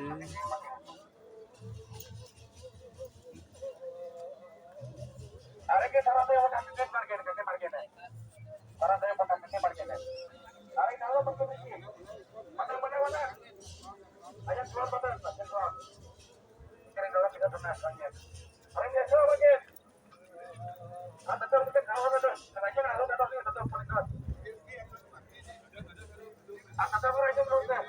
Hari kita rata yang makan tiket market. Para saya makan tiket market. Hari kalau berkomisi, mana. Ayat keluar badan, keluar. Kira dalam kita tenang market. Hari biasa market. Tetap kita kawan ada. Kenaikan ada tetap polis. Tetap berapa itu terusnya?